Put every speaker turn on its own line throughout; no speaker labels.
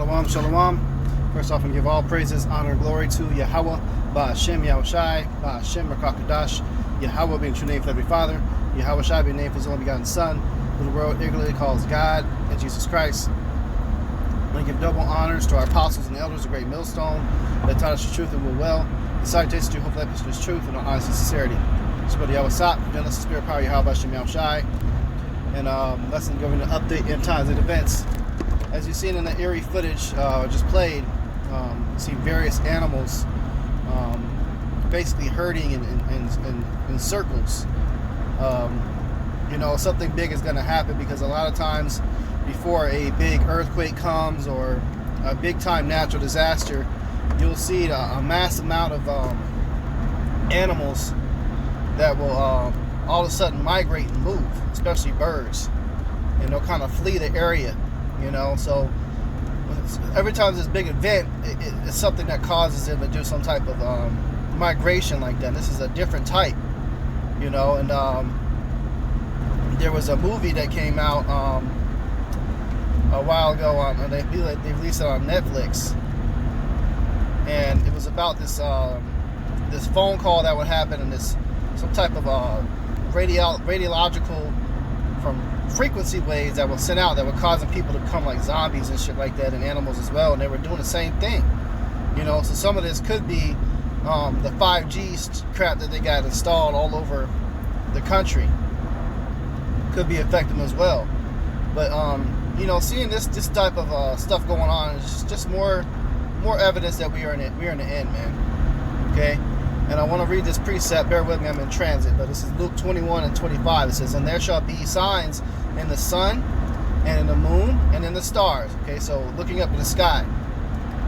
Shalom, shalom. First off, I give all praises, honor, and glory to Yahweh, Ba'ashem Yahushai, Ba'ashem Rakakadash, Yahweh being true name for every father, Yahweh Shai being named for his only begotten Son, who the world ignorantly calls God, and Jesus Christ. I want to give double honors to our apostles and elders, the great millstone that taught us the truth and will well. The salutations to you, hopefully, that is truth and honesty and sincerity. So, Brother Yahweh Sat, Genesis, Spirit, Power, Yahweh, Ba'ashem Yahushai, and lesson giving an update in times and events. As you've seen in the eerie footage just played, you see various animals basically herding in circles. Something big is going to happen because a lot of times before a big earthquake comes or a big time natural disaster, you'll see a mass amount of animals that will all of a sudden migrate and move, especially birds, and they'll kind of flee the area. So every time there's this big event, it's something that causes them to do some type of migration like that. This is a different type, and there was a movie that came out a while ago. They released it on Netflix, and it was about this this phone call that would happen, and some type of radiological from frequency waves that were sent out that were causing people to become like zombies and shit like that, and animals as well, and they were doing the same thing. So some of this could be the 5G crap that they got installed all over the country could be affecting them as well. But seeing this type of stuff going on is just more evidence that we're in the end, man. Okay. And I want to read this precept. Bear with me, I'm in transit. But this is Luke 21 and 25. It says, "And there shall be signs in the sun, and in the moon, and in the stars." Okay, so looking up in the sky,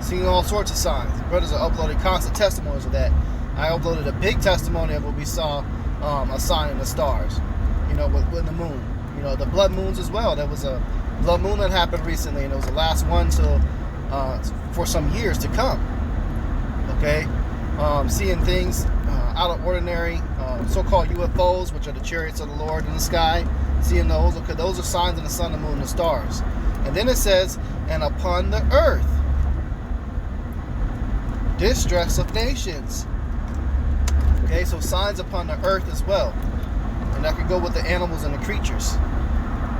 seeing all sorts of signs. Brothers are uploading constant testimonies of that. I uploaded a big testimony of what we saw, a sign in the stars, with the moon. The blood moons as well. There was a blood moon that happened recently, and it was the last one for some years to come. Okay. Seeing things out of ordinary, so-called UFOs, which are the chariots of the Lord in the sky. Seeing those, okay, those are signs of the sun, the moon, and the stars. And then it says, "And upon the earth, distress of nations." Okay, so signs upon the earth as well, and that could go with the animals and the creatures.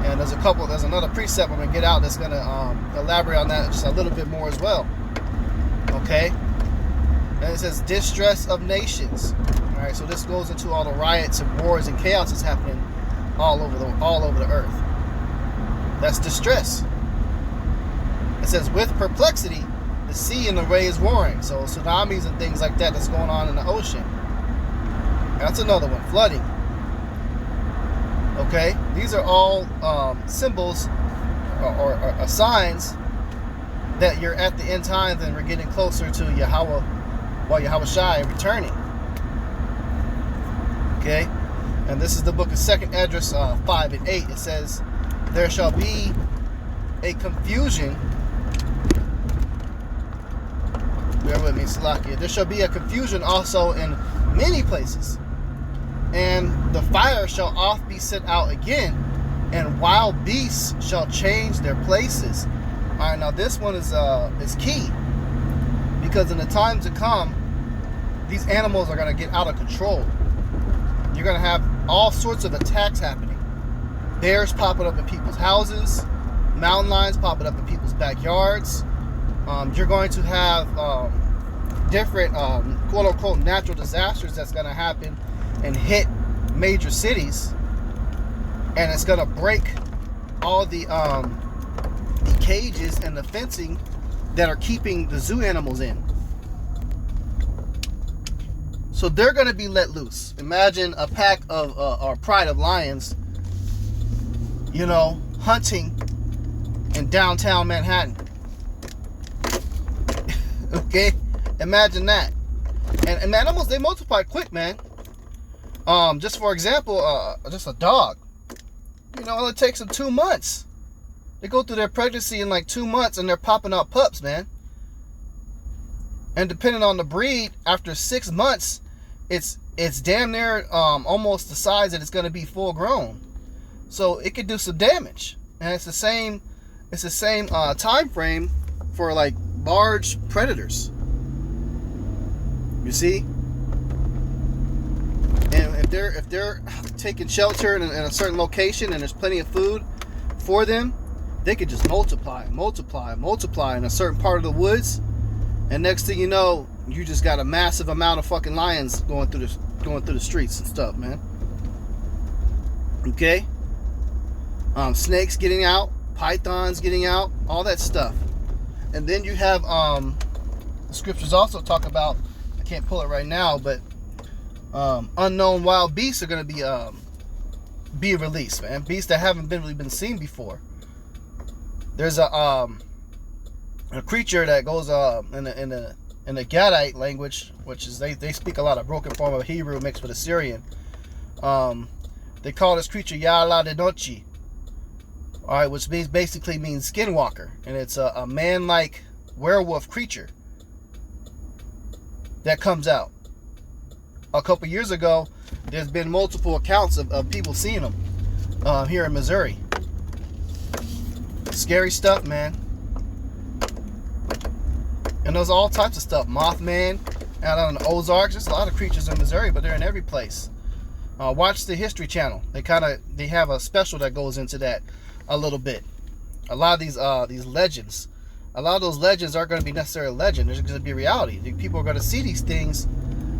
And there's another precept I'm gonna get out that's gonna elaborate on that just a little bit more as well. Okay. And it says distress of nations. All right, so this goes into all the riots and wars and chaos that's happening all over the earth. That's distress. It says with perplexity, the sea and the waves warring. So tsunamis and things like that that's going on in the ocean. That's another one. Flooding. Okay, these are all symbols or signs that you're at the end times and we're getting closer to Yahweh. Yahweh Shai returning. Okay, and this is the book of 2nd Esdras 5 and 8. It says, "There shall be a confusion." Bear with me, Salakia. "There shall be a confusion also in many places, and the fire shall oft be sent out again, and wild beasts shall change their places." All right, now this one is key, because in the time to come, these animals are going to get out of control. You're going to have all sorts of attacks happening. Bears popping up in people's houses, mountain lions popping up in people's backyards. You're going to have different quote-unquote natural disasters that's going to happen and hit major cities, and it's going to break all the cages and the fencing that are keeping the zoo animals in. So they're going to be let loose. Imagine a pack of or pride of lions, hunting in downtown Manhattan. Okay, imagine that. And animals, they multiply quick, man. Just for example, just a dog. It only takes them 2 months. They go through their pregnancy in like 2 months, and they're popping out pups, man. And depending on the breed, after 6 months, it's damn near almost the size that it's going to be full grown. So it could do some damage, and it's the same time frame for like large predators. You see? And if they're taking shelter in a certain location and there's plenty of food for them, they could just multiply in a certain part of the woods, and next thing you know, you just got a massive amount of fucking lions going through the streets and stuff, man. Okay? Snakes getting out, pythons getting out, all that stuff. And then you have the scriptures also talk about, I can't pull it right now, but unknown wild beasts are going to be released, man. Beasts that haven't really been seen before. There's a creature that goes in the Gadite language, which is they speak a lot of broken form of Hebrew mixed with Assyrian. They call this creature Yala de Nochi. All right, which basically means skinwalker, and it's a man-like werewolf creature that comes out. A couple years ago, there's been multiple accounts of people seeing them here in Missouri. Scary stuff, man. And there's all types of stuff. Mothman out on the Ozarks. There's a lot of creatures in Missouri, but they're in every place. Watch the History Channel. They have a special that goes into that a little bit. A lot of these legends, a lot of those legends aren't going to be necessarily legend. They're going to be reality. People are going to see these things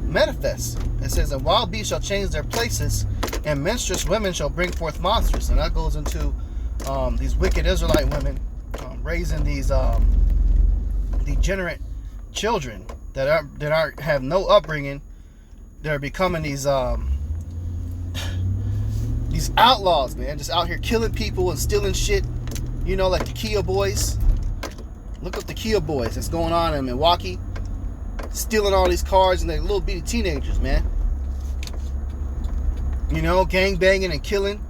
manifest. It says, "And wild beasts shall change their places, and menstruous women shall bring forth monsters." And that goes into these wicked Israelite women raising these degenerate children that have no upbringing. They're becoming these outlaws, man, just out here killing people and stealing shit. You know, like the Kia Boys. Look up the Kia Boys that's going on in Milwaukee, stealing all these cars, and they're little bitty teenagers, man. You know, gang banging and killing,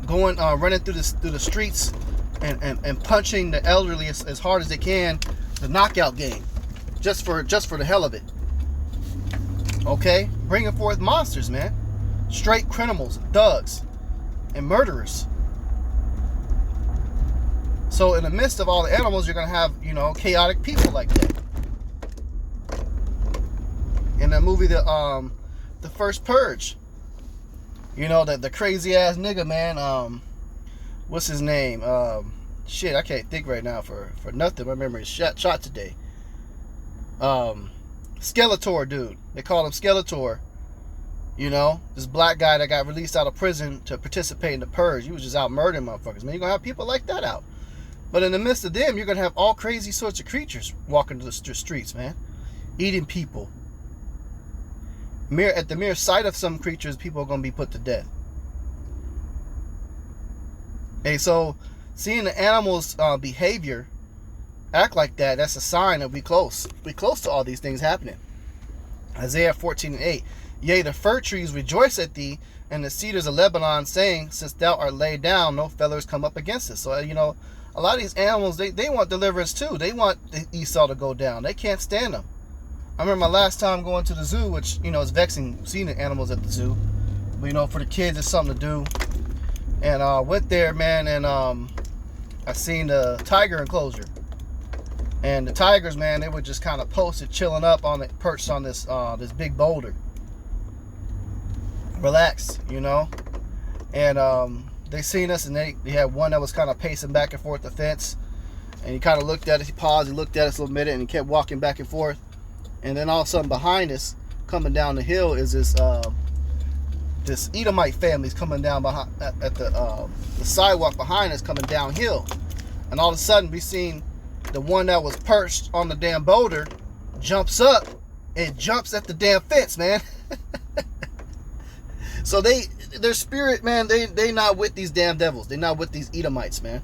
going running through the streets and punching the elderly as hard as they can. The knockout game, just for the hell of it. Okay, bringing forth monsters, man. Straight criminals, thugs, and murderers. So in the midst of all the animals, you're gonna have, you know, chaotic people like that. In the movie, the First Purge, you know, the crazy ass nigga, man. What's his name? Shit, I can't think right now for nothing. My memory is shot today. Skeletor dude. They call him Skeletor. You know, this black guy that got released out of prison to participate in the purge. He was just out murdering motherfuckers, man. You're gonna have people like that out. But in the midst of them, you're gonna have all crazy sorts of creatures walking to the streets, man. Eating people. At the mere sight of some creatures, people are gonna be put to death. Hey, so seeing the animals' behavior act like that, that's a sign that we close. We close to all these things happening. Isaiah 14:8. Yea, the fir trees rejoice at thee, and the cedars of Lebanon, saying, since thou art laid down, no fellers come up against us. So, you know, a lot of these animals, they want deliverance too. They want Esau to go down. They can't stand them. I remember my last time going to the zoo, which, you know, is vexing seeing the animals at the zoo. But, you know, for the kids, it's something to do. And I went there, man, and I seen the tiger enclosure. And the tigers, man, they were just kind of posted, chilling up on it, perched on this big boulder. Relax, you know. And they seen us, and they had one that was kind of pacing back and forth the fence. And he kind of looked at us, he paused, he looked at us a little minute, and he kept walking back and forth. And then all of a sudden behind us, coming down the hill, is this Edomite family's coming down behind at the sidewalk behind us, coming downhill. And all of a sudden we seen the one that was perched on the damn boulder jumps up and jumps at the damn fence, man. So their spirit, man, they not with these damn devils. They not with these Edomites, man.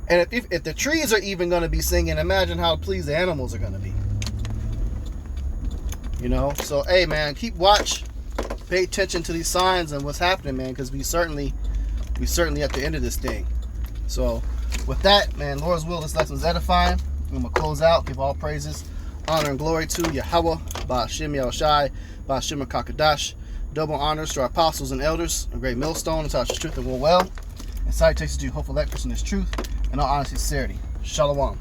And if the trees are even going to be singing, imagine how pleased the animals are going to be. You know? So, hey, man, keep watch. Pay attention to these signs and what's happening, man, because we certainly at the end of this thing. So, with that, man, Lord's will, this lesson is edifying. I'm going to close out, give all praises, honor, and glory to Yahweh, Ba'ashem Yahushai, Ba'ashem Kakadash. Double honors to our apostles and elders, a great millstone, and such truth and will well. And salutations to you, hopeful lectors in this truth, and all honesty and sincerity. Shalom.